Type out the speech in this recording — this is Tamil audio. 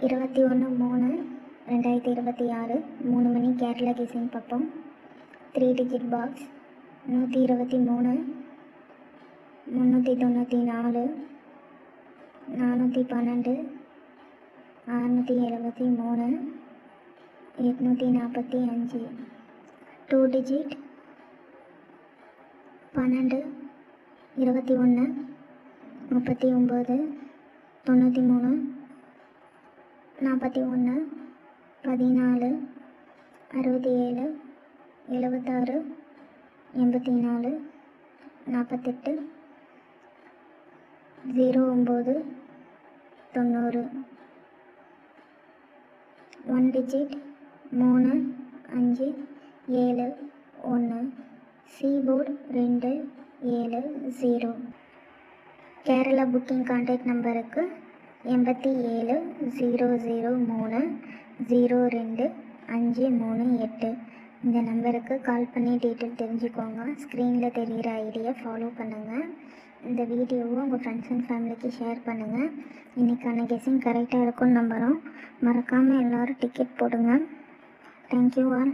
21/3/2026 3 மணி கேரளா கெஸிங் பார்ப்போம். 3 digit box 123 394 412 673 845. 2 digit 12 21 39 93 41 14 67 76 84 48 09 90. 1 digit 3 5 7 1 சீபோர்டு 270. Kerala booking contact நம்பருக்கு 87 003 02 538. இந்த நம்பருக்கு கால் பண்ணி டீட்டெயில் தெரிஞ்சுக்கோங்க. ஸ்க்ரீனில் தெரிகிற ஐடியை ஃபாலோ பண்ணுங்கள். இந்த வீடியோவை உங்கள் ஃப்ரெண்ட்ஸ் அண்ட் ஃபேமிலிக்கு ஷேர் பண்ணுங்கள். இன்றைக்கான கெஸ்ஸிங் கரெக்டாக இருக்கும்னு நம்புகிறோம். மறக்காமல் எல்லோரும் டிக்கெட் போடுங்க. Thank you all.